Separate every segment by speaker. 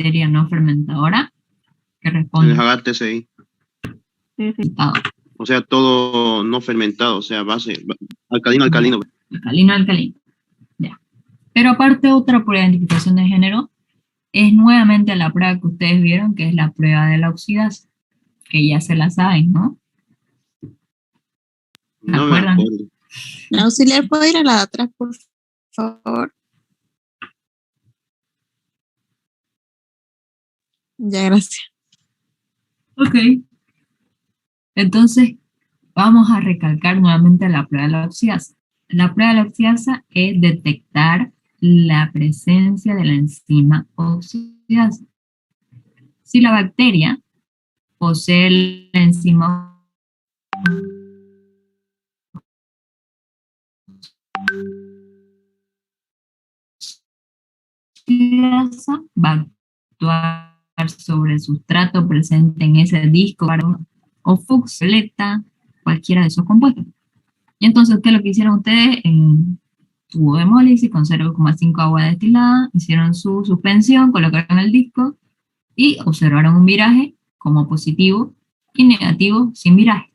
Speaker 1: bacteria no fermentadora que
Speaker 2: En el
Speaker 1: responde.
Speaker 2: Hagar TCI.
Speaker 1: Resultado.
Speaker 2: O sea, todo no fermentado, o sea, base, alcalino.
Speaker 1: Alcalino. Ya. Pero aparte, otra prueba de identificación de género es nuevamente la prueba que ustedes vieron, que es la prueba de la oxidasa, que ya se la saben, ¿no? ¿Se
Speaker 2: No me
Speaker 1: acuerdan?
Speaker 2: acuerdo.
Speaker 3: Auxiliar, ¿puedo ir a la de atrás, por favor? Ya, gracias.
Speaker 1: Ok. Entonces, vamos a recalcar nuevamente la prueba de la oxidasa. La prueba de la oxidasa es detectar la presencia de la enzima oxidasa. Si la bacteria posee la enzima oxidasa, va a actuar sobre el sustrato presente en ese disco o fucsoleta, cualquiera de esos compuestos. Y entonces, ¿qué es lo que hicieron ustedes? En tubo de hemólisis con 0,5 agua destilada, hicieron su suspensión, colocaron el disco y observaron un viraje como positivo y negativo sin viraje.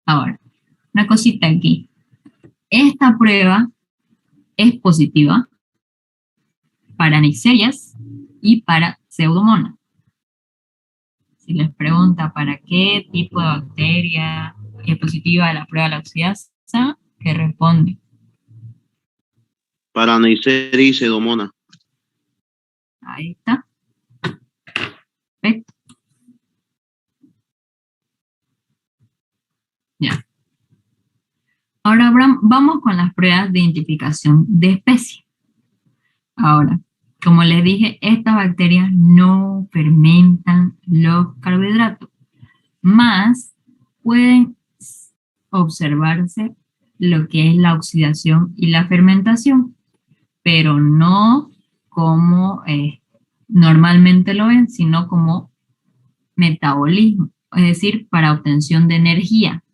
Speaker 1: Ahora, una cosita aquí. Esta prueba es positiva para Neisseриas y para Pseudomonas. Si les pregunta para qué tipo de bacteria es positiva la prueba de la oxidasa, ¿qué responde?
Speaker 2: Para Neisseria y Pseudomonas.
Speaker 1: Ahí está. Perfecto. Ya. Ahora vamos con las pruebas de identificación de especie. Ahora, como les dije, estas bacterias no fermentan los carbohidratos, más pueden observarse lo que es la oxidación y la fermentación, pero no como normalmente lo ven, sino como metabolismo, es decir, para obtención de energía.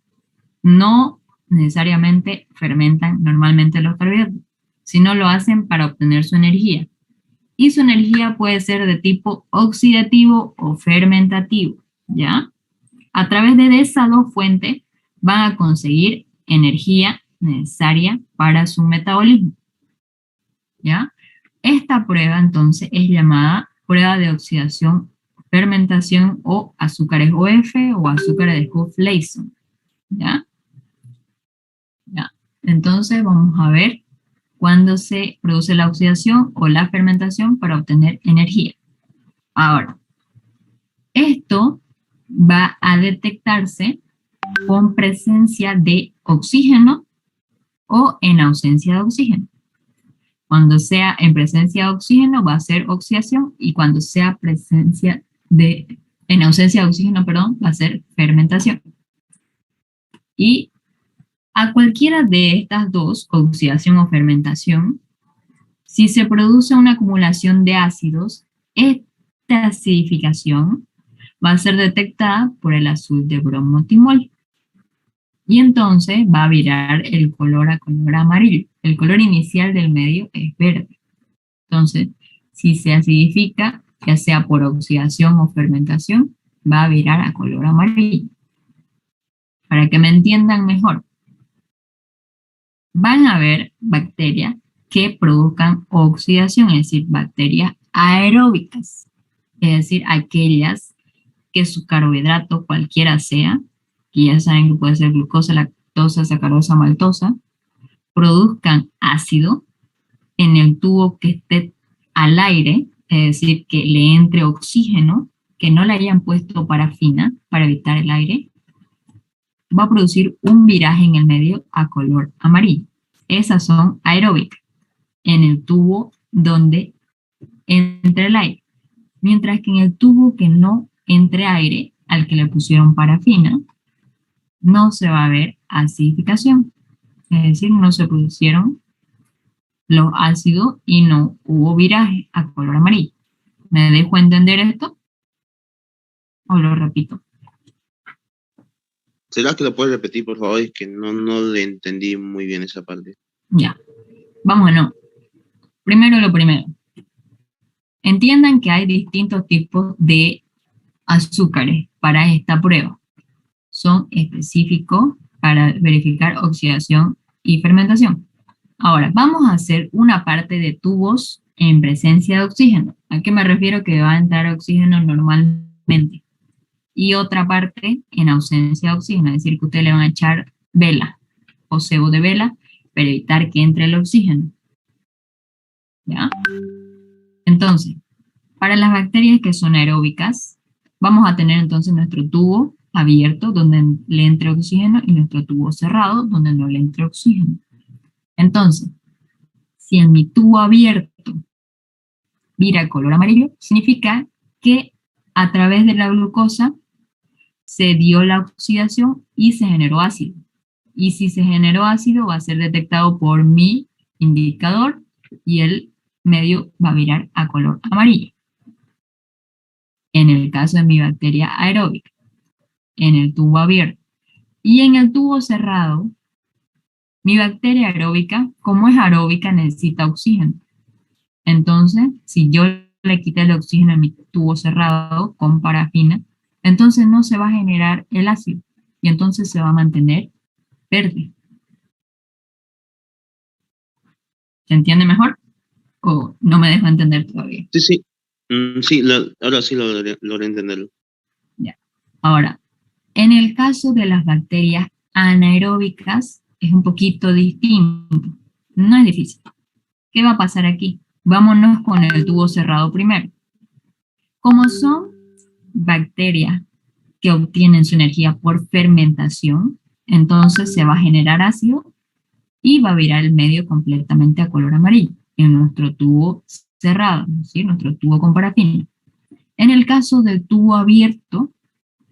Speaker 1: No necesariamente fermentan normalmente los carbohidratos, sino lo hacen para obtener su energía. Y su energía puede ser de tipo oxidativo o fermentativo, ¿ya? A través de esas dos fuentes van a conseguir energía necesaria para su metabolismo, ¿ya? Esta prueba entonces es llamada prueba de oxidación, fermentación o azúcares OF o azúcares de Hofleyson, ¿ya? ¿Ya? Entonces vamos a ver cuándo se produce la oxidación o la fermentación para obtener energía. Ahora, esto va a detectarse con presencia de oxígeno o en ausencia de oxígeno. Cuando sea en presencia de oxígeno va a ser oxidación y cuando sea en ausencia de oxígeno, perdón, va a ser fermentación. Y a cualquiera de estas dos, oxidación o fermentación, si se produce una acumulación de ácidos, esta acidificación va a ser detectada por el azul de bromotimol. Y entonces va a virar el color a color amarillo. El color inicial del medio es verde. Entonces, si se acidifica, ya sea por oxidación o fermentación, va a virar a color amarillo. Para que me entiendan mejor, van a haber bacterias que produzcan oxidación, es decir, bacterias aeróbicas, es decir, aquellas que su carbohidrato, cualquiera sea, que ya saben que puede ser glucosa, lactosa, sacarosa, maltosa, produzcan ácido en el tubo que esté al aire, es decir, que le entre oxígeno, que no le hayan puesto parafina para evitar el aire, va a producir un viraje en el medio a color amarillo. Esas son aeróbicas, en el tubo donde entre el aire. Mientras que en el tubo que no entre aire, al que le pusieron parafina, no se va a ver acidificación. Es decir, no se produjeron los ácidos y no hubo viraje a color amarillo. ¿Me dejo entender esto? ¿O lo repito?
Speaker 2: ¿Será que lo puedes repetir, por favor? Es que no le entendí muy bien esa parte.
Speaker 1: Ya. Vámonos. Primero lo primero. Entiendan que hay distintos tipos de azúcares para esta prueba. Son específicos para verificar oxidación y fermentación. Ahora, vamos a hacer una parte de tubos en presencia de oxígeno. ¿A qué me refiero? Que va a entrar oxígeno normalmente. Y otra parte en ausencia de oxígeno, es decir, que ustedes le van a echar vela o cebo de vela para evitar que entre el oxígeno. ¿Ya? Entonces, para las bacterias que son aeróbicas, vamos a tener entonces nuestro tubo abierto donde le entre oxígeno y nuestro tubo cerrado donde no le entre oxígeno. Entonces, si en mi tubo abierto vira color amarillo, significa que a través de la glucosa se dio la oxidación y se generó ácido. Y si se generó ácido, va a ser detectado por mi indicador y el medio va a virar a color amarillo. En el caso de mi bacteria aeróbica, en el tubo abierto. Y en el tubo cerrado, mi bacteria aeróbica, como es aeróbica, necesita oxígeno. Entonces, si yo le quité el oxígeno a mi tubo cerrado con parafina, entonces no se va a generar el ácido y entonces se va a mantener verde. ¿Se entiende mejor? ¿O no me dejo entender todavía?
Speaker 2: Sí, sí. Sí, ahora sí logré entenderlo.
Speaker 1: Ya. Ahora, en el caso de las bacterias anaeróbicas, es un poquito distinto. No es difícil. ¿Qué va a pasar aquí? Vámonos con el tubo cerrado primero. Como son bacterias que obtienen su energía por fermentación, entonces se va a generar ácido y va a virar el medio completamente a color amarillo en nuestro tubo cerrado, ¿sí? Nuestro tubo con parafina. En el caso del tubo abierto,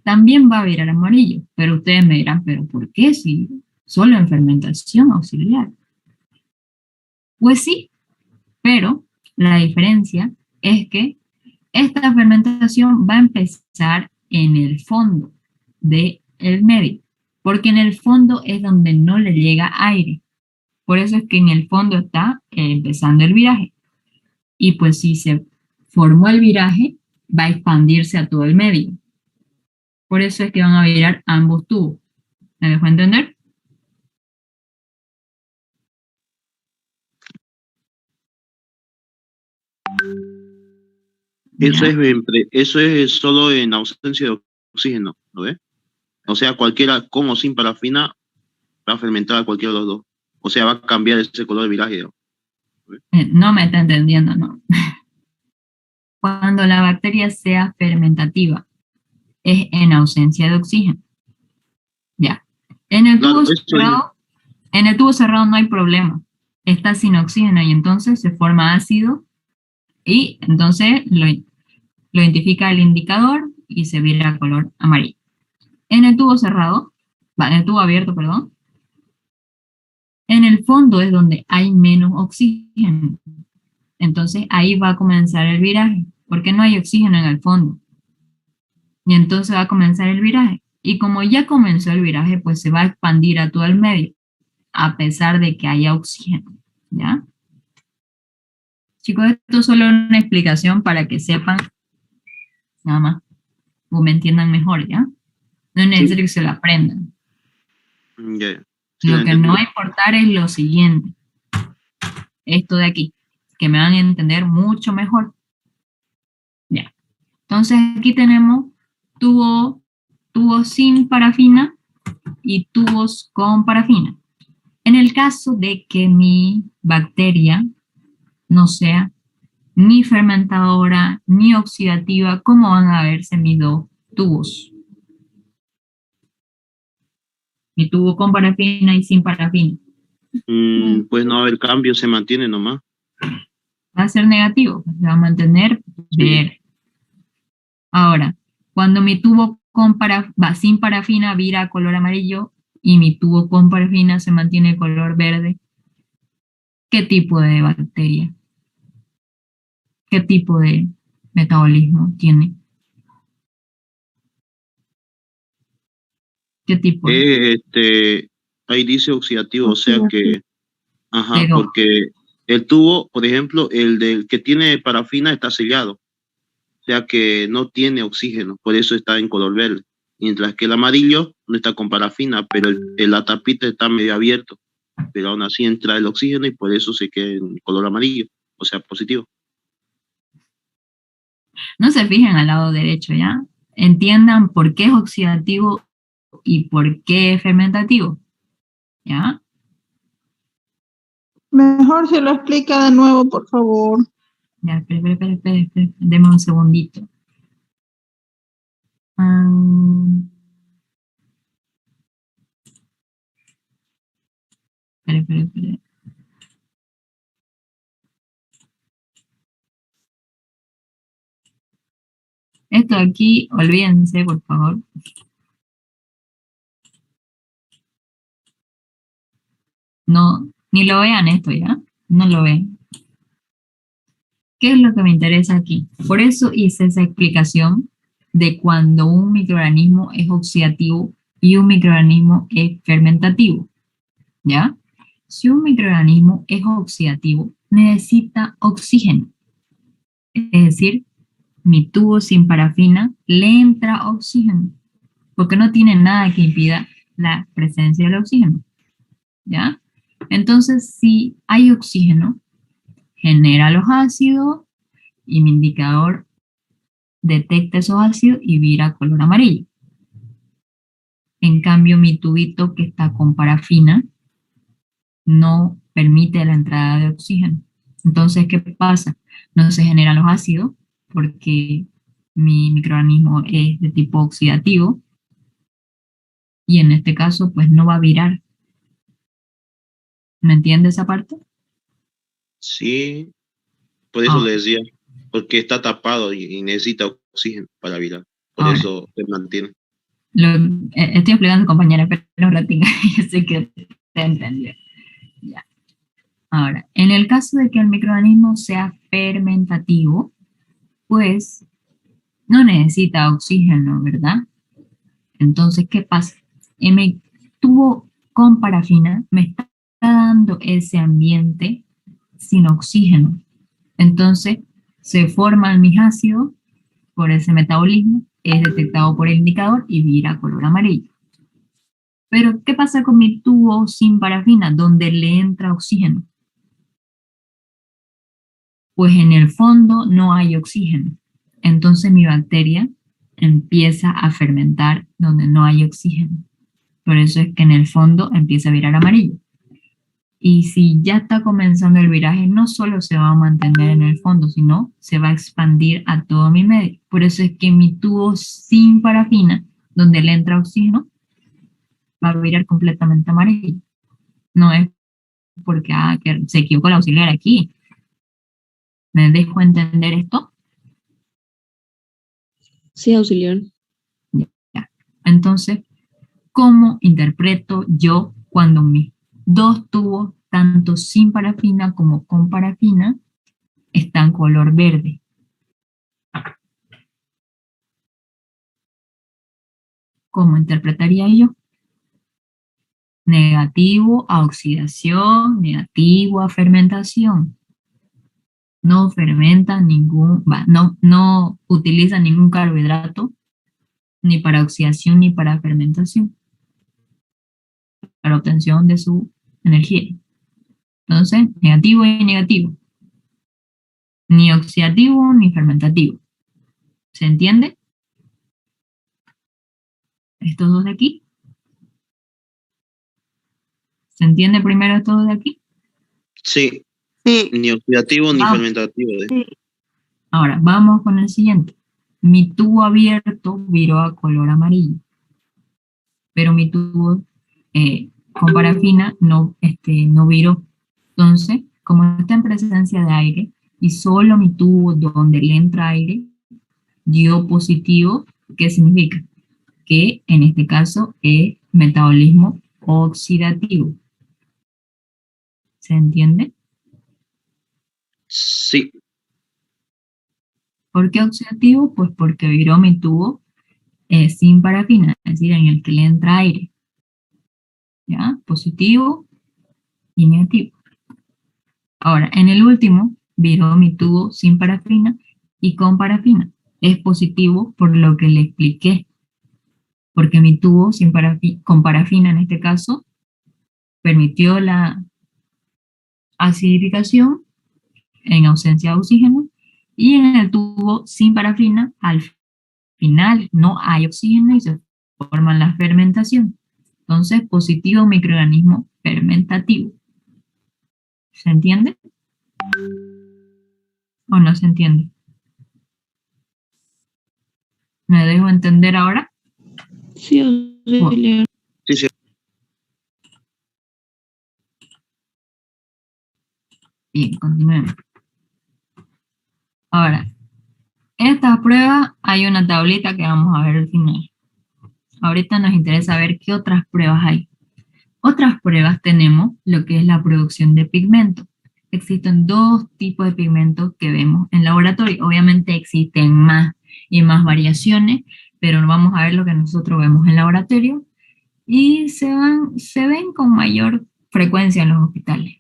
Speaker 1: también va a virar amarillo, pero ustedes me dirán, ¿pero por qué si solo en fermentación auxiliar? Pues sí, pero la diferencia es que esta fermentación va a empezar en el fondo del medio, porque en el fondo es donde no le llega aire. Por eso es que en el fondo está empezando el viraje. Y pues si se formó el viraje, va a expandirse a todo el medio. Por eso es que van a virar ambos tubos. ¿Me dejó entender?
Speaker 2: Eso
Speaker 1: Ya.
Speaker 2: eso es solo en ausencia de oxígeno, ¿no ves? O sea, cualquiera con o sin parafina va a fermentar a cualquiera de los dos. O sea, va a cambiar ese color de viraje, ¿no?
Speaker 1: No me está entendiendo, ¿no? Cuando la bacteria sea fermentativa, es en ausencia de oxígeno. Ya. En el
Speaker 2: Claro,
Speaker 1: tubo
Speaker 2: eso es.
Speaker 1: cerrado, en el tubo cerrado no hay problema. Está sin oxígeno y entonces se forma ácido y entonces lo identifica el indicador y se vira a color amarillo. En el tubo cerrado, en el tubo abierto, perdón, en el fondo es donde hay menos oxígeno. Entonces ahí va a comenzar el viraje, porque no hay oxígeno en el fondo. Y entonces va a comenzar el viraje. Y como ya comenzó el viraje, pues se va a expandir a todo el medio, a pesar de que haya oxígeno. ¿Ya? Chicos, esto es solo una explicación para que sepan, nada más, o me entiendan mejor, ¿ya? No es
Speaker 2: Sí,
Speaker 1: necesario que se lo aprendan.
Speaker 2: ya, sí, lo
Speaker 1: Lo que no
Speaker 2: entendí.
Speaker 1: va a importar es lo siguiente, esto de aquí, que me van a entender mucho mejor. Ya. Entonces aquí tenemos tubos sin parafina y tubos con parafina. En el caso de que mi bacteria no sea ni fermentadora ni oxidativa, ¿cómo van a verse mis dos tubos? Mi tubo con parafina y sin parafina.
Speaker 2: Pues no va a haber cambio, se mantiene nomás.
Speaker 1: Va a ser negativo, se va a mantener
Speaker 2: Sí.
Speaker 1: verde. Ahora, cuando mi tubo sin parafina vira a color amarillo y mi tubo con parafina se mantiene color verde, ¿qué tipo de bacteria? ¿Qué tipo de metabolismo tiene? ¿Qué tipo de?
Speaker 2: Ahí dice oxidativo, o sea que, ajá,
Speaker 1: Pero,
Speaker 2: porque El tubo, por ejemplo, el del que tiene parafina está sellado, o sea que no tiene oxígeno, por eso está en color verde. Mientras que el amarillo no está con parafina, pero la tapita está medio abierto, pero aún así entra el oxígeno y por eso se queda en color amarillo, o sea, positivo.
Speaker 1: No se fijen al lado derecho, ¿ya? Entiendan por qué es oxidativo y por qué es fermentativo, ¿ya?
Speaker 3: Mejor se lo explica de nuevo, por favor.
Speaker 1: Ya, espere, deme un segundito. Espere. Esto de aquí, olvídense, por favor. No, ni lo vean esto, ¿ya? No lo ven. ¿Qué es lo que me interesa aquí? Por eso hice esa explicación de cuando un microorganismo es oxidativo y un microorganismo es fermentativo, ¿ya? Si un microorganismo es oxidativo, necesita oxígeno. Es decir, mi tubo sin parafina le entra oxígeno, porque no tiene nada que impida la presencia del oxígeno, ¿ya? Entonces, si hay oxígeno, genera los ácidos y mi indicador detecta esos ácidos y vira color amarillo. En cambio, mi tubito que está con parafina no permite la entrada de oxígeno. Entonces, ¿qué pasa? No se generan los ácidos porque mi microorganismo es de tipo oxidativo y en este caso, pues no va a virar. ¿Me entiende esa parte?
Speaker 2: Sí, por eso le decía, porque está tapado y necesita oxígeno para virar, por
Speaker 1: Ahora,
Speaker 2: eso se mantiene.
Speaker 1: estoy explicando, compañera, pero no ratita, yo sé que te entendió. Ya. Ahora, en el caso de que el microorganismo sea fermentativo, pues no necesita oxígeno, ¿verdad? Entonces, ¿qué pasa? Mi tubo con parafina me está dando ese ambiente sin oxígeno. Entonces, se forman mis ácidos por ese metabolismo, es detectado por el indicador y vira color amarillo. Pero, ¿qué pasa con mi tubo sin parafina, donde le entra oxígeno? Pues en el fondo no hay oxígeno. Entonces mi bacteria empieza a fermentar donde no hay oxígeno. Por eso es que en el fondo empieza a virar amarillo. Y si ya está comenzando el viraje, no solo se va a mantener en el fondo, sino se va a expandir a todo mi medio. Por eso es que mi tubo sin parafina, donde le entra oxígeno, va a virar completamente amarillo. No es porque que se equivocó el auxiliar aquí. ¿Me dejo entender esto?
Speaker 4: Sí, auxiliar.
Speaker 1: Ya. Entonces, ¿cómo interpreto yo cuando mis dos tubos, tanto sin parafina como con parafina, están color verde? ¿Cómo interpretaría yo? Negativo a oxidación, negativo a fermentación. No fermenta no utiliza ningún carbohidrato, ni para oxidación ni para fermentación, para obtención de su energía. Entonces, negativo y negativo. Ni oxidativo ni fermentativo. ¿Se entiende? Estos dos de aquí. ¿Se entiende primero estos dos de aquí?
Speaker 2: Sí,
Speaker 3: Sí.
Speaker 2: ni oxidativo ni fermentativo.
Speaker 3: Sí.
Speaker 1: Ahora, vamos con el siguiente. Mi tubo abierto viró a color amarillo, pero mi tubo con parafina no viró. Entonces, como está en presencia de aire y solo mi tubo donde le entra aire dio positivo, ¿qué significa? Que en este caso es metabolismo oxidativo. ¿Se entiende?
Speaker 2: Sí,
Speaker 1: ¿Por qué oxidativo? Pues porque viró mi tubo sin parafina, es decir, en el que le entra aire. ¿Ya? Positivo y negativo. Ahora, en el último, viró mi tubo sin parafina y con parafina. Es positivo por lo que le expliqué, porque mi tubo con parafina en este caso permitió la acidificación en ausencia de oxígeno, y en el tubo sin parafina al final no hay oxígeno y se forma la fermentación. Entonces, positivo microorganismo fermentativo. ¿Se entiende? ¿O no se entiende? ¿Me dejo entender ahora?
Speaker 3: Sí, auxiliar.
Speaker 2: Sí, sí.
Speaker 1: Bien, continuemos. Ahora, esta prueba hay una tablita que vamos a ver al final. Ahorita nos interesa ver qué otras pruebas hay. Otras pruebas tenemos lo que es la producción de pigmento. Existen dos tipos de pigmentos que vemos en laboratorio. Obviamente existen más y más variaciones, pero vamos a ver lo que nosotros vemos en laboratorio y se ven con mayor frecuencia en los hospitales,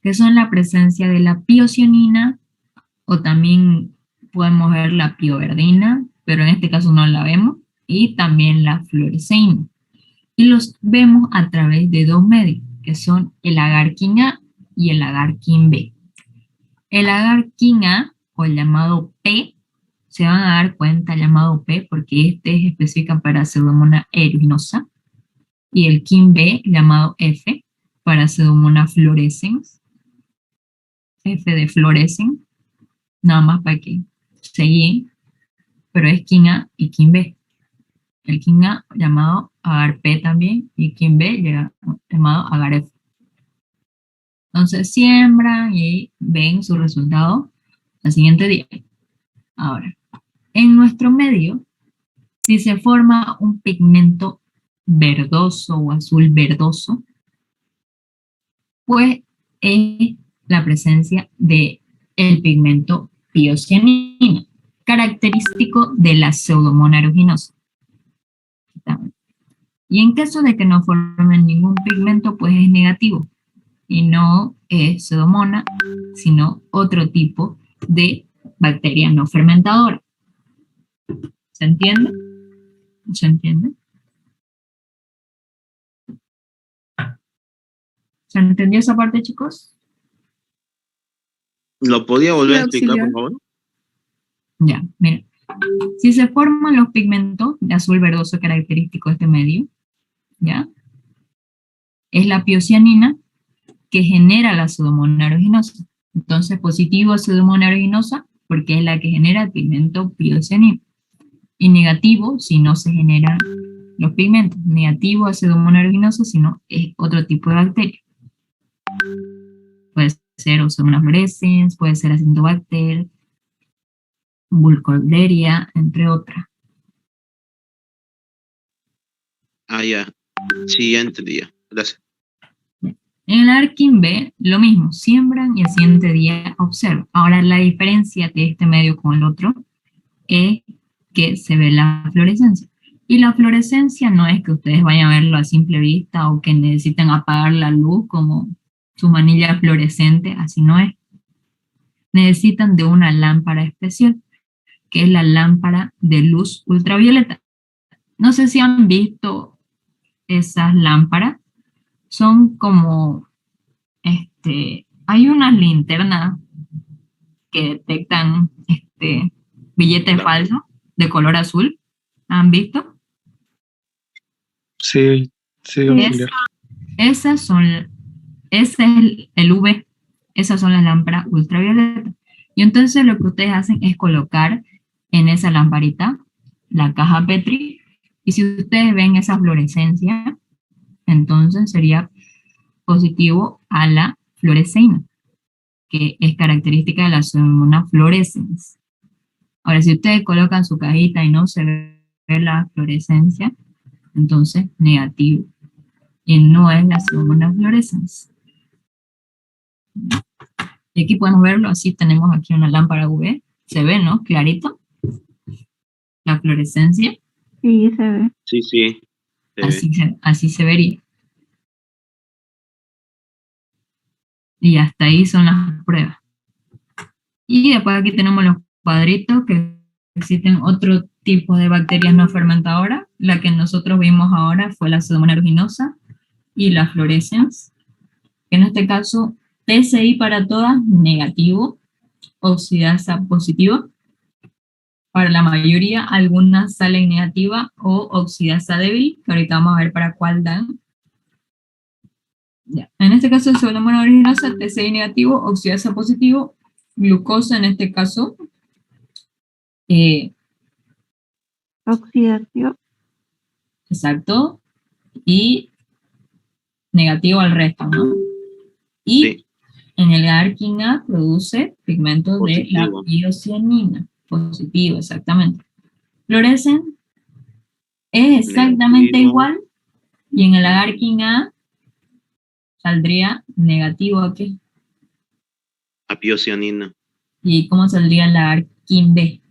Speaker 1: que son la presencia de la piocianina, o también podemos ver la pioverdina, pero en este caso no la vemos, y también la fluoresceína. Y los vemos a través de dos medios, que son el agar-Kin A y el agar-Kin B. El agar-Kin A, o el llamado P, se van a dar cuenta el llamado P porque este es específico para Pseudomonas aeruginosa, y el Kin B, llamado F, para Pseudomonas fluorescens, F de fluorescen, nada más para que se guíen, pero es Kin A y Kin B. El Kin A llamado agar P también, y Kin B llamado agar F. Entonces siembran y ven su resultado al siguiente día. Ahora, en nuestro medio, si se forma un pigmento verdoso o azul verdoso, pues es la presencia de el pigmento piocianina, característico de la Pseudomonas aeruginosa. Y en caso de que no formen ningún pigmento, pues es negativo, y no es Pseudomonas, sino otro tipo de bacteria no fermentadora. ¿Se entiende? ¿Se entiende? ¿Se entendió esa parte, chicos?
Speaker 2: ¿Lo podía volver a explicar,
Speaker 3: auxiliar.
Speaker 2: por favor?
Speaker 1: Ya, miren. Si se forman los pigmentos de azul verdoso característico de este medio, ¿ya? Es la piocianina que genera la Pseudomonas aeruginosa. Entonces, positivo Pseudomonas aeruginosa porque es la que genera el pigmento piocianina. Y negativo si no se generan los pigmentos. Negativo a Pseudomonas aeruginosa si no es otro tipo de bacteria. Puede ser Pseudomonas fluorescens, puede ser Acinetobacter, Burkholderia, entre otras.
Speaker 2: Ah, ya. Sí, ya entendía. Gracias.
Speaker 1: En el ARKIN B, lo mismo, siembran y el siguiente día observan. Ahora, la diferencia de este medio con el otro es que se ve la fluorescencia. Y la fluorescencia no es que ustedes vayan a verlo a simple vista o que necesiten apagar la luz como su manilla fluorescente, así no es. Necesitan de una lámpara especial, que es la lámpara de luz ultravioleta. No sé si han visto esas lámparas, son como, hay unas linternas que detectan billetes falsos de color azul. ¿Han visto?
Speaker 4: Sí, sí, auxiliar.
Speaker 1: Esas son, ese es el UV, esas son las lámparas ultravioleta. Y entonces lo que ustedes hacen es colocar en esa lamparita la caja Petri, y si ustedes ven esa fluorescencia, entonces sería positivo a la fluoresceína, que es característica de la Pseudomonas fluorescens. Ahora, si ustedes colocan su cajita y no se ve la fluorescencia, entonces negativo, y no es la Pseudomonas fluorescens. Y aquí podemos verlo, así tenemos aquí una lámpara UV, se ve, ¿no? Clarito, la fluorescencia.
Speaker 3: Sí, se ve.
Speaker 2: Sí, sí.
Speaker 1: Así se vería. Y hasta ahí son las pruebas. Y después aquí tenemos los cuadritos que existen otro tipo de bacterias no fermentadoras. La que nosotros vimos ahora fue la Pseudomonas aeruginosa y la fluorescens. En este caso, TCI para todas, negativo, oxidasa positivo. Para la mayoría, algunas salen negativa o oxidasa débil, que ahorita vamos a ver para cuál dan. Ya. En este caso, Pseudomonas aeruginosa, TCI negativo, oxidasa positivo, glucosa en este caso,
Speaker 3: Oxidación.
Speaker 1: exacto, y negativo al resto, ¿no? Y
Speaker 2: Sí,
Speaker 1: en el ARKINA produce pigmentos de la
Speaker 2: positivo.
Speaker 1: biocianina, positivo, exactamente. Fluorescen es exactamente
Speaker 2: Negativo.
Speaker 1: igual, y en el ARKINA saldría negativo aquí.
Speaker 2: Apiocianina.
Speaker 1: ¿Y cómo saldría la ARKIN B?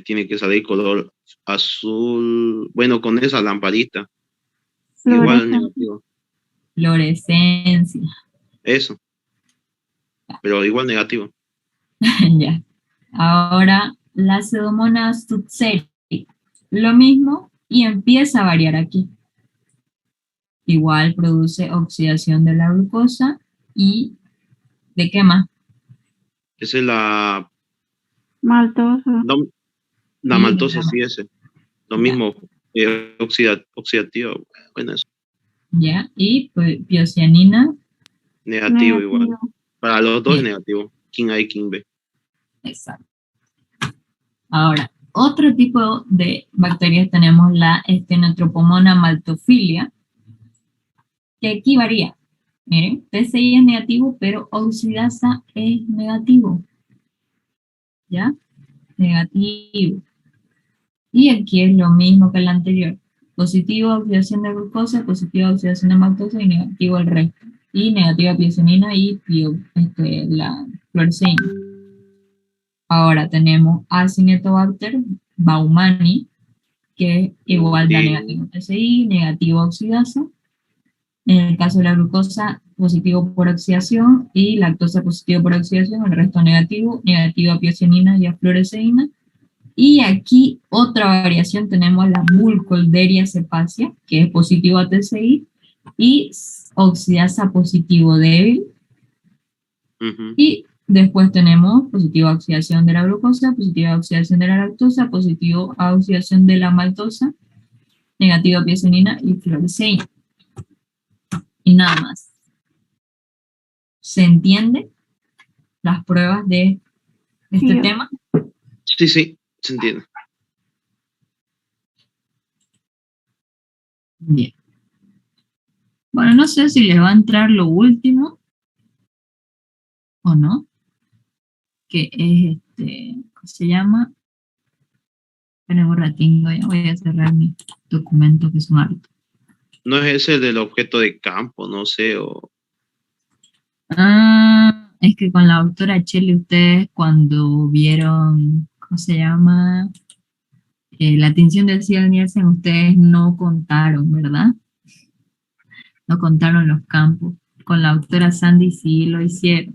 Speaker 2: Tiene que salir color azul. Bueno, con esa lamparita. Igual
Speaker 3: Fluorescencia.
Speaker 2: negativo.
Speaker 1: Fluorescencia.
Speaker 2: Eso. Pero igual negativo.
Speaker 1: Ya. Ahora, la Pseudomonas tutseri. Lo mismo y empieza a variar aquí. Igual produce oxidación de la glucosa y ¿de qué más?
Speaker 2: Esa es la.
Speaker 3: Maltosa.
Speaker 2: No, la
Speaker 1: Y
Speaker 2: maltosa, sí, ese. Lo
Speaker 1: ya,
Speaker 2: mismo. Oxidativo. Bueno, eso.
Speaker 1: ya. Y pues, biocianina,
Speaker 2: Negativo igual.
Speaker 3: Negativo.
Speaker 2: Para los dos es
Speaker 1: bien,
Speaker 2: negativo. King A y King B.
Speaker 1: exacto. Ahora, otro tipo de bacterias tenemos la Stenotropomona maltophilia, que aquí varía. Miren, TCI es negativo, pero oxidasa es negativo. ¿Ya? Negativo. Y aquí es lo mismo que el anterior. Positivo oxidación de glucosa, positiva oxidación de maltosa y negativo el resto. Y negativa piosonina y la fluoresceína. Ahora tenemos Acinetobacter baumannii, que es igual da
Speaker 2: Negativo.
Speaker 1: negativo TCI, negativo oxidasa. En el caso de la glucosa, positivo por oxidación y lactosa positivo por oxidación, el resto negativo, negativo a piosonina y a fluoresceína. Y aquí otra variación tenemos la Burkholderia cepacia, que es positivo a TCI, y oxidasa positivo débil.
Speaker 2: Ujú.
Speaker 1: Y después tenemos positivo a oxidación de la glucosa, positivo a oxidación de la lactosa, positivo a oxidación de la maltosa, negativo a piosonina y fluoresceína. Y nada más. ¿Se entiende las pruebas de este
Speaker 3: Sí.
Speaker 1: tema?
Speaker 2: Sí, sí, se entiende.
Speaker 1: Bien. Bueno, no sé si les va a entrar lo último o no, que es ¿cómo se llama? Esperen un ratingo, ya voy a cerrar mi documento que es un harto.
Speaker 2: No es ese del objeto de campo, no sé, o.
Speaker 1: Ah, es que con la doctora Cheli ustedes cuando vieron, ¿cómo se llama? La tinción del cielo Nielsen, ustedes no contaron, ¿verdad? No contaron los campos. Con la doctora Sandy sí lo hicieron.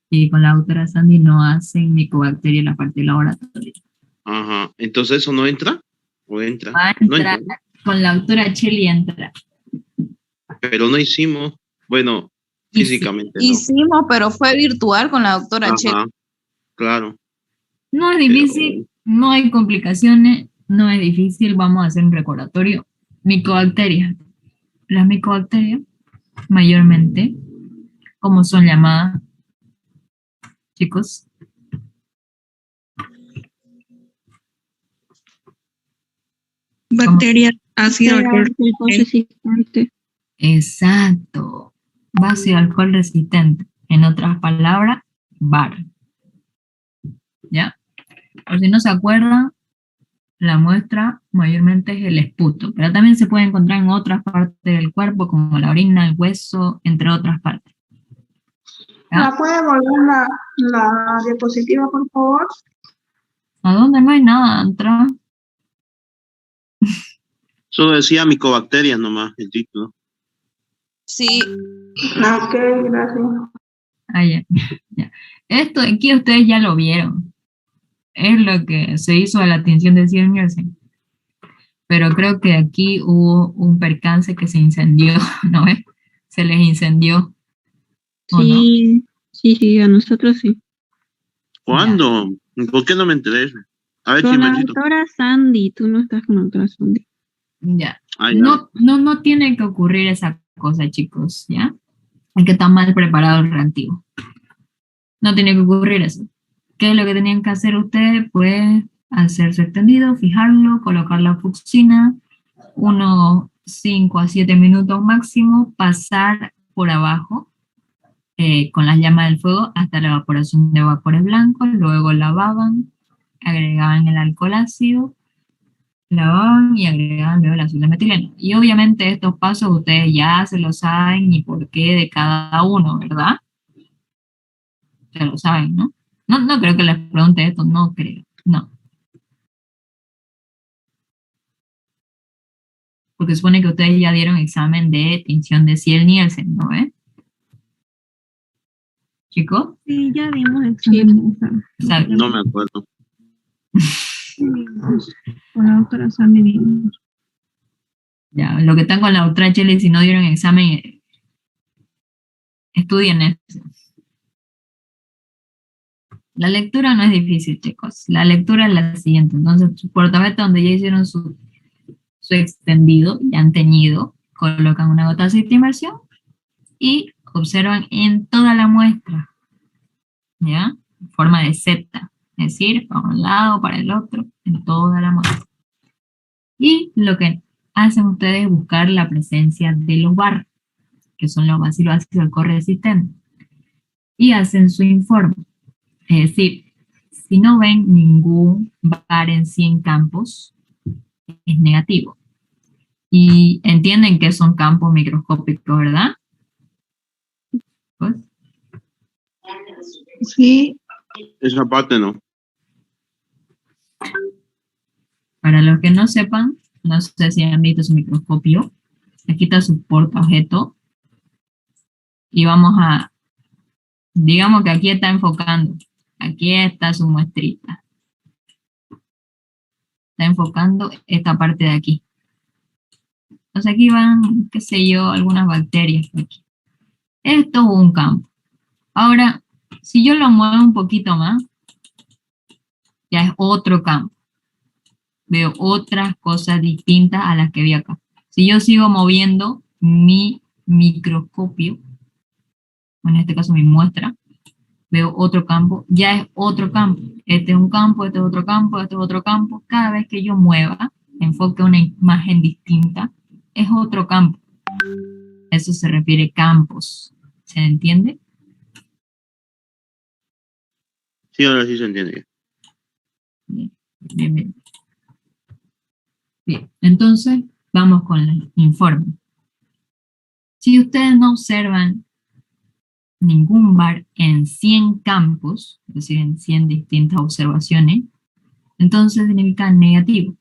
Speaker 1: Y con la doctora Sandy no hacen micobacteria en la parte laboratoria.
Speaker 2: Ajá. Entonces, ¿eso no entra? ¿O entra?
Speaker 1: Va a
Speaker 2: No entra,
Speaker 1: entrar,
Speaker 2: ¿no?
Speaker 1: con la doctora Cheli entra.
Speaker 2: Pero no hicimos. Bueno,
Speaker 1: Y sí,
Speaker 2: físicamente no.
Speaker 3: Hicimos, pero fue virtual con la doctora Che.
Speaker 2: Ajá, claro.
Speaker 1: no es
Speaker 2: Pero
Speaker 1: difícil, no hay complicaciones, no es difícil, vamos a hacer un recordatorio. Micobacterias. Las micobacterias, mayormente, ¿cómo son llamadas, chicos?
Speaker 3: Bacterias ácido alcohólico resistente.
Speaker 1: Exacto. Base alcohol resistente. En otras palabras, BAR. ¿Ya? Por si no se acuerdan, la muestra mayormente es el esputo, pero también se puede encontrar en otras partes del cuerpo, como la orina, el hueso, entre otras partes. ¿Ya?
Speaker 4: ¿La puede volver la diapositiva, por favor?
Speaker 1: ¿A dónde no hay nada atrás?
Speaker 2: solo decía micobacterias nomás el título.
Speaker 3: Sí,
Speaker 4: Ok, gracias.
Speaker 1: Ah, ya, ya. Esto de aquí ustedes ya lo vieron. Es lo que se hizo a la atención de Ciel Nielsen. Pero creo que aquí hubo un percance que se incendió, ¿no es? Se les incendió, ¿o no?
Speaker 5: Sí, sí, sí, a nosotros sí.
Speaker 1: Ya,
Speaker 2: ¿Cuándo? ¿Por qué no me enteré? A ver,
Speaker 5: Con la
Speaker 2: chismecito.
Speaker 5: doctora Sandy, tú no estás con la doctora Sandy.
Speaker 1: ya.
Speaker 2: Ah, ya.
Speaker 1: No tiene que ocurrir esa cosa, chicos, ¿ya? Es que está mal preparado el reactivo. No tiene que ocurrir eso. ¿Qué es lo que tenían que hacer ustedes? Pues hacerse extendido, fijarlo, colocar la fucsina, unos 5 a 7 minutos máximo, pasar por abajo con la llama del fuego hasta la evaporación de vapores blancos, luego lavaban, agregaban el alcohol ácido, lavaban y agregaban luego el azul de metileno. Y obviamente estos pasos ustedes ya se lo saben y por qué de cada uno, ¿verdad? Se lo saben, ¿no? No creo que les pregunte esto, no creo, no. Porque supone que ustedes ya dieron examen de tinción de Ciel-Nielsen, ¿no? Chicos,
Speaker 5: Sí, ya dimos examen de esa.
Speaker 1: ¿saben?
Speaker 2: No me acuerdo.
Speaker 5: Con la doctora Sandy dimos.
Speaker 1: Ya, lo que están con la otra Chile, si no dieron examen, estudien eso. La lectura no es difícil, chicos. La lectura es la siguiente. Entonces, su portabeta donde ya hicieron su extendido, ya han teñido, colocan una gota de aceite de inmersión y observan en toda la muestra, ¿ya? En forma de Z, es decir, para un lado, para el otro, en toda la muestra. Y lo que hacen ustedes es buscar la presencia de los BAR, que son los bacilos ácidos alcohol-resistentes, y hacen su informe. Es decir, si no ven ningún bar en 100 campos, es negativo. Y entienden que son campos microscópicos, ¿verdad? Pues,
Speaker 3: sí,
Speaker 2: Esa parte no.
Speaker 1: para los que no sepan, no sé si han visto su microscopio, aquí está su portaobjeto y vamos a, digamos que aquí está enfocando, aquí está su muestrita, está enfocando esta parte de aquí. Entonces aquí van, qué sé yo, algunas bacterias aquí. Esto es un campo. Ahora, si yo lo muevo un poquito más, ya es otro campo. Veo otras cosas distintas a las que vi acá. Si yo sigo moviendo mi microscopio, en este caso mi muestra, veo otro campo, ya es otro campo. Este es un campo, este es otro campo, este es otro campo. Cada vez que yo mueva, enfoque una imagen distinta, es otro campo. Eso se refiere a campos. ¿Se entiende?
Speaker 2: Sí, ahora sí se entiende.
Speaker 1: Bien, bien, bien. Bien, entonces vamos con el informe. Si ustedes no observan ningún bar en 100 campos, es decir, en 100 distintas observaciones, entonces significa negativo.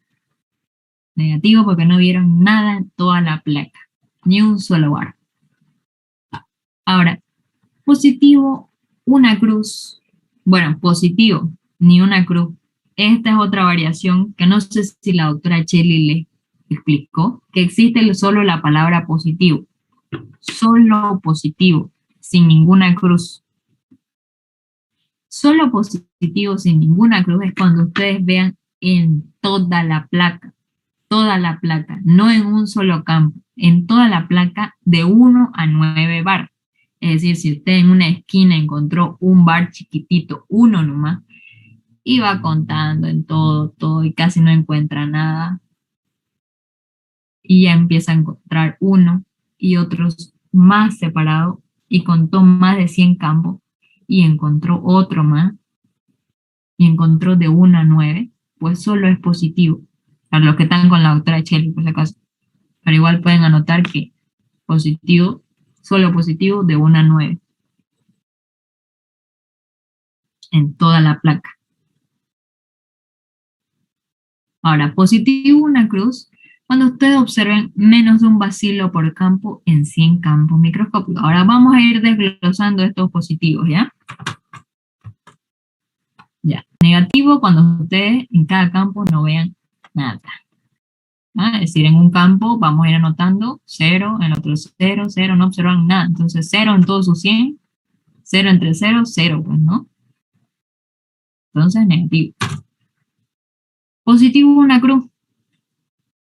Speaker 1: Negativo porque no vieron nada en toda la placa, ni un solo bar. Ahora, positivo, una cruz. Bueno, positivo, ni una cruz. Esta es otra variación que no sé si la doctora Shelley le explicó, que existe solo la palabra positivo. Solo positivo, sin ninguna cruz. Solo positivo sin ninguna cruz es cuando ustedes vean en toda la placa, no en un solo campo, en toda la placa de 1 a 9 bar. Es decir, si usted en una esquina encontró un bar chiquitito, uno nomás, y va contando en todo, y casi no encuentra nada, y ya empieza a encontrar uno y otros más separados, y contó más de 100 campos, y encontró otro más, y encontró de 1 a 9, pues solo es positivo. Para los que están con la doctora Shelley, por si acaso. Pero igual pueden anotar que positivo, solo positivo de 1 a 9 en toda la placa. Ahora, positivo una cruz, cuando ustedes observen menos de un bacilo por campo en 100 campos microscópicos. Ahora vamos a ir desglosando estos positivos, ¿ya? Ya. Negativo cuando ustedes en cada campo no vean nada. ¿Ah? Es decir, en un campo vamos a ir anotando 0, en el otro 0, 0, no observan nada. Entonces 0 en todos sus 100, 0 entre 0, 0, pues, ¿no? Entonces negativo. Positivo una cruz.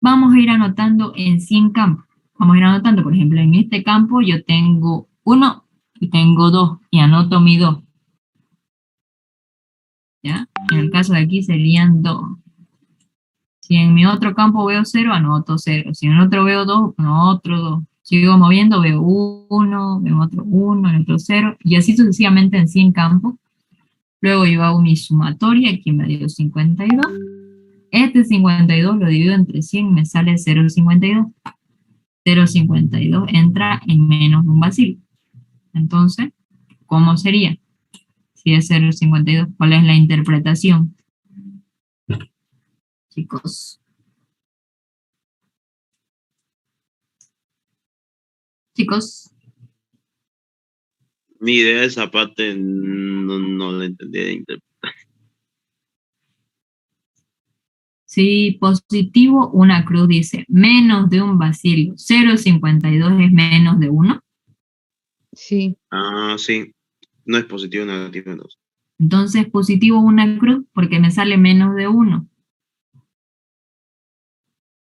Speaker 1: Vamos a ir anotando en 100 campos. Vamos a ir anotando, por ejemplo, en este campo yo tengo 1 y tengo 2 y anoto mi 2. ¿Ya? En el caso de aquí serían 2. Si en mi otro campo veo 0, anoto 0. Si en el otro veo 2, anoto 2. Sigo moviendo, veo 1, veo otro 1, en otro 0, y así sucesivamente en 100 campos. Luego yo hago mi sumatoria, aquí me dio 52. Este 52 lo divido entre 100 y me sale 0,52. 0,52 entra en menos de un bacilo. Entonces, ¿cómo sería? Si es 0,52, ¿cuál es la interpretación? Chicos. Chicos.
Speaker 2: Mi idea de esa parte no la entendí de interpretar.
Speaker 1: Si positivo, una cruz dice menos de un bacilo. 0,52 es menos de 1.
Speaker 3: Sí.
Speaker 2: Ah, sí. No es positivo o negativo entonces.
Speaker 1: Entonces, positivo una cruz porque me sale menos de 1.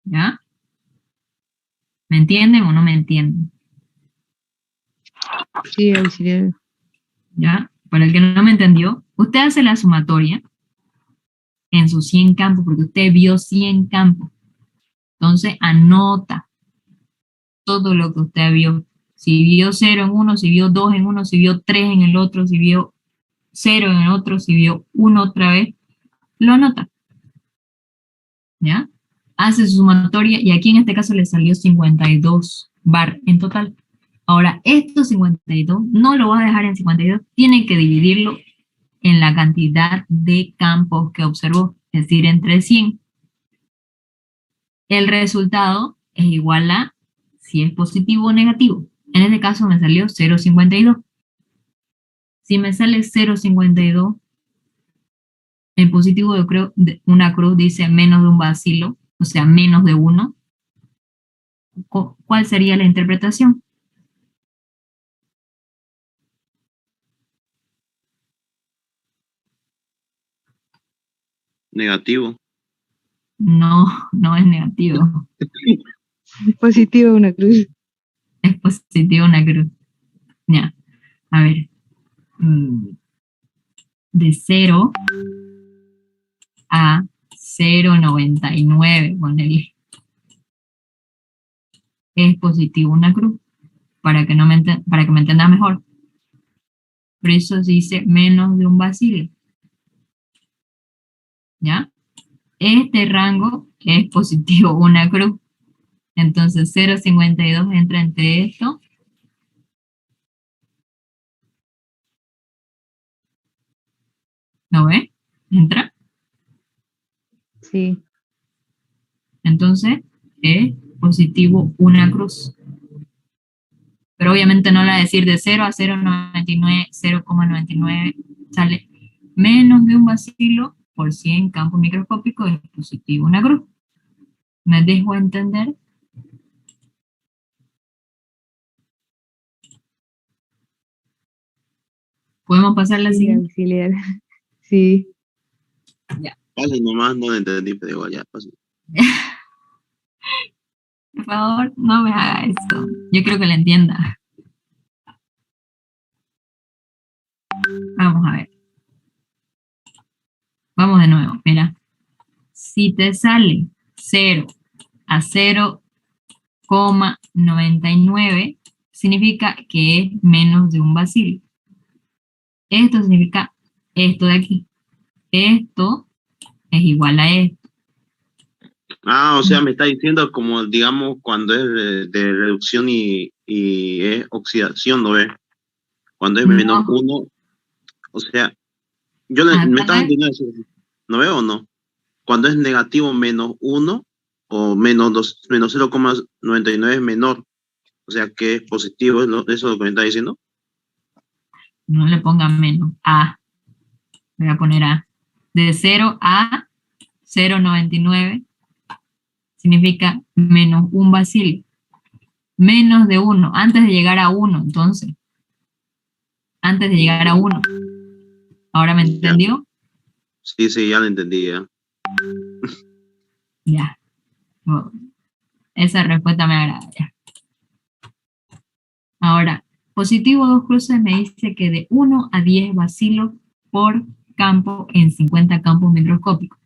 Speaker 1: ¿Ya? ¿Me entienden o no me entienden?
Speaker 3: Sí, auxiliar.
Speaker 1: ¿Ya? Para el que no me entendió, usted hace la sumatoria en sus 100 campos, porque usted vio 100 campos. Entonces, anota todo lo que usted vio. Si vio 0 en uno, si vio 2 en uno, si vio 3 en el otro, si vio 0 en el otro, si vio 1 otra vez, lo anota. ¿Ya? Hace su sumatoria y aquí en este caso le salió 52 bar en total. Ahora, estos 52 no lo va a dejar en 52, tiene que dividirlo en la cantidad de campos que observó, es decir, entre 100. El resultado es igual a si es positivo o negativo. En este caso me salió 0,52. Si me sale 0,52, en positivo yo creo una cruz dice menos de un bacilo, o sea, menos de 1. ¿Cuál sería la interpretación?
Speaker 2: Negativo.
Speaker 1: No, no es negativo.
Speaker 3: Positivo una cruz.
Speaker 1: Es positivo una cruz. Ya, a ver. De 0 a 0,99, ponele. Es positivo una cruz, para que me entienda mejor. Por eso se dice menos de un bacilo. ¿Ya? Este rango es positivo una cruz. Entonces 0,52 entra entre esto. ¿Lo ve? ¿Entra?
Speaker 3: Sí.
Speaker 1: Entonces es positivo una cruz. Pero obviamente no la va a decir de 0 a 0,99, 0,99 sale menos de un bacilo por 100 campos microscópicos, es positivo una cruz. ¿Me dejo entender? ¿Podemos pasar a la
Speaker 3: Sí,
Speaker 1: siguiente?
Speaker 3: auxiliar. Sí.
Speaker 1: Ya.
Speaker 2: Pasen nomás, no lo entendí, pero igual ya, pasen.
Speaker 1: Por favor, no me haga esto. Yo creo que le entienda. Vamos a ver. Vamos de nuevo, mira. Si te sale 0 a 0,99, significa que es menos de un bacilo. Esto significa esto de aquí. Esto es igual a esto.
Speaker 2: Ah, o sea, me está diciendo como, digamos, cuando es de reducción y es oxidación, ¿no ves? Cuando es menos
Speaker 1: No,
Speaker 2: 1, o sea, me
Speaker 1: acá
Speaker 2: estás entendiendo eso, ¿no veo o no? Cuando es negativo menos 1, o menos 0,99 es menor, o sea que es positivo, ¿no? Eso es lo que me está diciendo.
Speaker 1: No le pongan menos. A. Voy a poner A. De 0 a 0,99 significa menos un bacilo. Menos de 1, antes de llegar a 1, entonces. Antes de llegar a 1. ¿Ahora me
Speaker 2: Ya.
Speaker 1: entendió?
Speaker 2: Sí, ya lo entendí, ya.
Speaker 1: Ya. Bueno, esa respuesta me agrada. Ya. Ahora, positivo 2 cruces me dice que de 1 a 10 bacilos por campo en 50 campos microscópicos.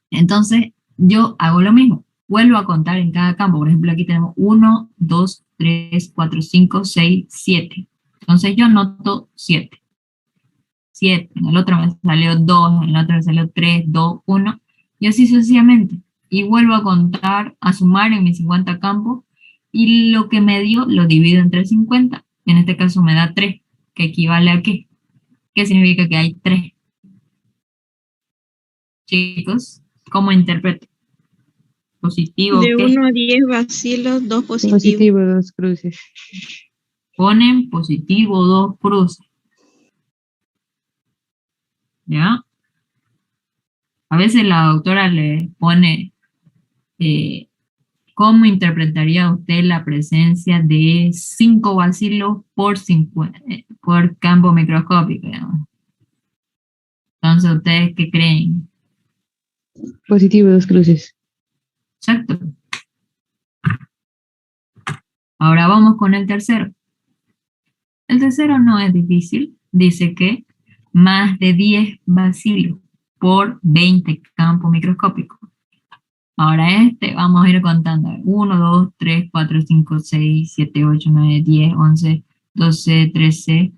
Speaker 1: Entonces, yo hago lo mismo. Vuelvo a contar en cada campo. Por ejemplo, aquí tenemos 1, 2, 3, 4, 5, 6, 7. Entonces, yo anoto 7. 7. En el otro me salió 2. En el otro me salió 3, 2, 1. Y así sucesivamente. Y vuelvo a contar, a sumar en mis 50 campos. Y lo que me dio lo divido entre 50. En este caso me da 3. ¿Que equivale a qué? ¿Qué significa que hay 3? Chicos, ¿cómo interpreto? ¿Positivo
Speaker 5: De
Speaker 1: qué?
Speaker 5: 1 a 10 bacilos, 2 positivos.
Speaker 6: Positivo, 2 cruces.
Speaker 1: Ponen positivo 2 cruces. ¿Ya? A veces la doctora le pone, ¿cómo interpretaría usted la presencia de 5 bacilos por campo microscópico? ¿No? Entonces, ¿ustedes qué creen?
Speaker 6: Positivo, 2 cruces.
Speaker 1: Exacto. Ahora vamos con el tercero. El tercero no es difícil. Dice que más de 10 bacilos por 20 campos microscópicos. Ahora vamos a ir contando. 1, 2, 3, 4, 5, 6, 7, 8, 9, 10, 11, 12, 13,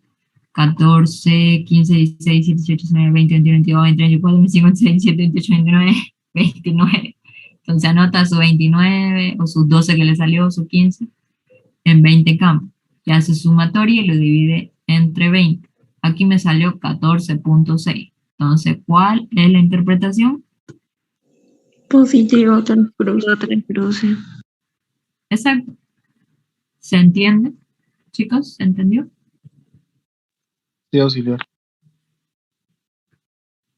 Speaker 1: 14, 15, 16, 17, 18, 19, 20, 21, 22, 23, 24, 25, 26, 27, 28, 29, 29. Entonces anota su 29 o sus 12 que le salió, su 15, en 20 campos. Y hace sumatoria y lo divide entre 20. Aquí me salió 14.6. Entonces, ¿cuál es la interpretación?
Speaker 4: Positivo 3 cruces.
Speaker 5: 3 cruces.
Speaker 1: Exacto. ¿Se entiende? Chicos, ¿se entendió?
Speaker 7: Sí, auxiliar.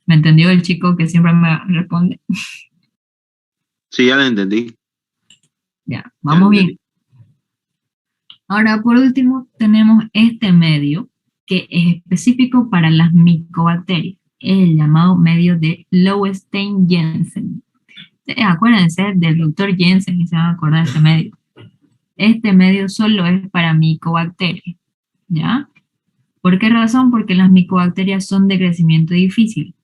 Speaker 1: ¿Me entendió el chico que siempre me responde?
Speaker 2: Sí, ya lo entendí.
Speaker 1: Ya,
Speaker 2: Ya
Speaker 1: vamos
Speaker 2: lo
Speaker 1: bien.
Speaker 2: entendí.
Speaker 1: Ahora, por último, tenemos este medio que es específico para las micobacterias. Es el llamado medio de Lowestein-Jensen. Acuérdense del doctor Jensen y se van a acordar de este medio. Este medio solo es para micobacterias, ¿ya? ¿Por qué razón? Porque las micobacterias son de crecimiento difícil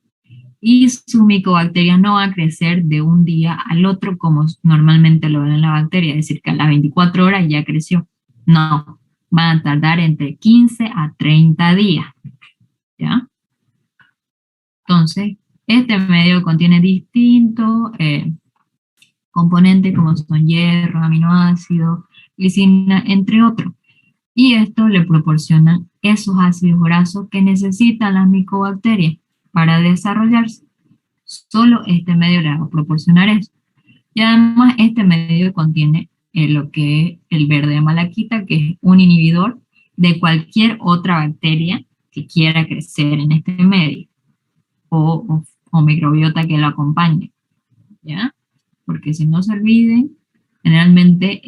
Speaker 1: y su micobacteria no va a crecer de un día al otro como normalmente lo ven en la bacteria, es decir, que a las 24 horas ya creció. No, van a tardar entre 15 a 30 días, ¿ya? Entonces, este medio contiene distintos componentes como son hierro, aminoácidos, glicina, entre otros. Y esto le proporciona esos ácidos grasos que necesitan las micobacterias para desarrollarse. Solo este medio le va a proporcionar eso. Y además este medio contiene lo que es el verde de malaquita, que es un inhibidor de cualquier otra bacteria que quiera crecer en este medio o microbiota que lo acompañe, ¿ya? Porque si no se olviden, generalmente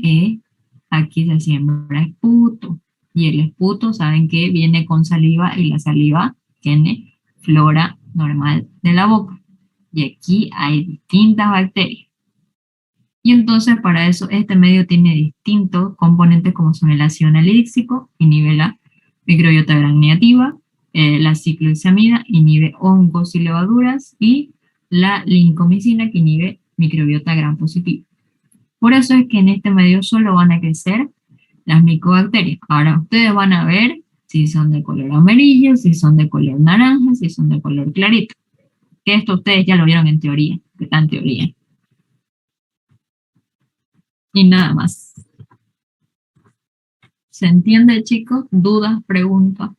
Speaker 1: aquí se siembra esputo, y el esputo saben que viene con saliva y la saliva tiene flora normal de la boca. Y aquí hay distintas bacterias. Y entonces para eso este medio tiene distintos componentes como son el ácido anhídrico, inhibe la microbiota gram negativa, la ciclohexamida inhibe hongos y levaduras y la lincomicina que inhibe microbiota gram positiva. Por eso es que en este medio solo van a crecer las micobacterias. Ahora ustedes van a ver si son de color amarillo, si son de color naranja, si son de color clarito. Que esto ustedes ya lo vieron en teoría, que está en teoría. Y nada más. ¿Se entiende, chicos? ¿Dudas, preguntas?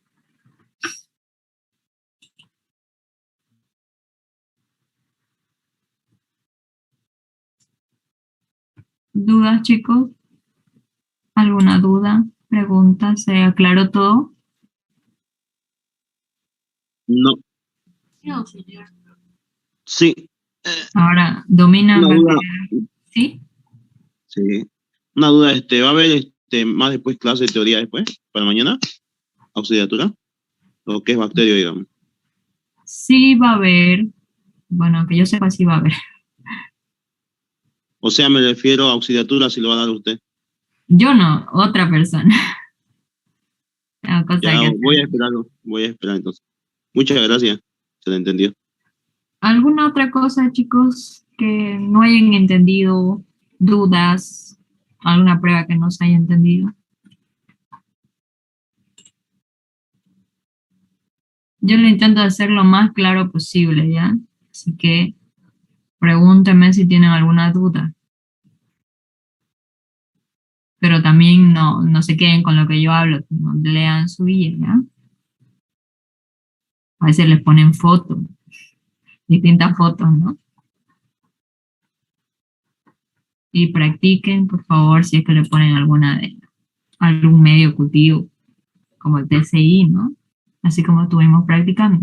Speaker 1: ¿Dudas, chicos? ¿Alguna duda? ¿Pregunta? ¿Se aclaró todo?
Speaker 2: No, sí,
Speaker 1: Ahora, ¿dominan
Speaker 2: una duda,
Speaker 1: bacterias? ¿Sí?
Speaker 2: sí. Una duda, ¿va a haber más después clase de teoría después, para mañana? ¿Auxiliatura? ¿O qué es bacterio, digamos?
Speaker 1: Sí va a haber, bueno, que yo sepa sí va a haber.
Speaker 2: O sea, me refiero a auxiliatura si lo va a dar usted.
Speaker 1: Yo no, otra persona. Una cosa
Speaker 2: Ya
Speaker 1: que
Speaker 2: voy a esperar entonces. Muchas gracias, se le entendió.
Speaker 1: ¿Alguna otra cosa, chicos, que no hayan entendido? ¿Dudas? ¿Alguna prueba que no se haya entendido? Yo lo intento hacer lo más claro posible, ¿ya? Así que pregúntenme si tienen alguna duda. Pero también no se queden con lo que yo hablo, no lean su guía, ¿ya? A veces les ponen fotos, distintas fotos, ¿no? Y practiquen, por favor, si es que le ponen algún medio cultivo, como el TCI, ¿no? Así como estuvimos practicando.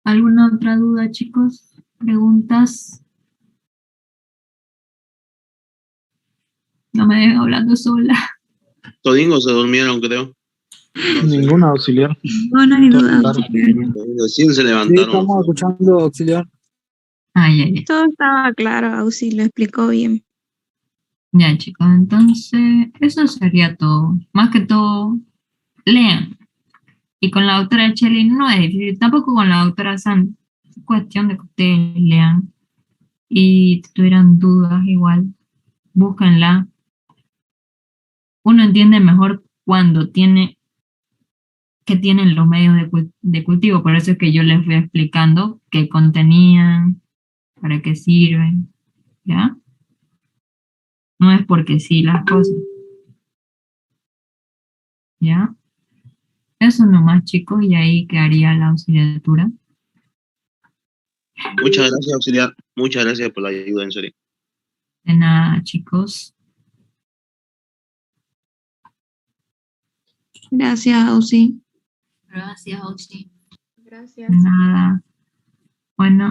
Speaker 1: ¿Alguna otra duda, chicos? ¿Preguntas? No me dejen hablando sola.
Speaker 2: Todingo se durmieron, creo. No sé.
Speaker 7: Ninguna auxiliar.
Speaker 5: No hay
Speaker 7: Todos
Speaker 5: duda,
Speaker 7: claro.
Speaker 5: auxiliar.
Speaker 2: Recién se
Speaker 8: Sí,
Speaker 2: levantaron.
Speaker 8: estamos escuchando, auxiliar.
Speaker 1: Ay, ay, ay.
Speaker 5: Todo estaba claro, Auxi lo explicó bien.
Speaker 1: Ya, chicos, entonces eso sería todo. Más que todo, lean. Y con la doctora Chely no es difícil, tampoco con la doctora San. Es cuestión de que ustedes lean y si tuvieran dudas igual, búsquenla. Uno entiende mejor cuando que tienen los medios de cultivo, por eso es que yo les fui explicando qué contenían, para qué sirven, ¿ya? No es porque sí las cosas, ¿ya? Eso nomás, chicos, y ahí quedaría la auxiliatura.
Speaker 2: Muchas gracias, auxiliar. Muchas gracias por la ayuda, en serio.
Speaker 1: De nada, chicos.
Speaker 5: Gracias, Auxi.
Speaker 1: Gracias, Oxy.
Speaker 5: Gracias.
Speaker 1: De nada. Bueno,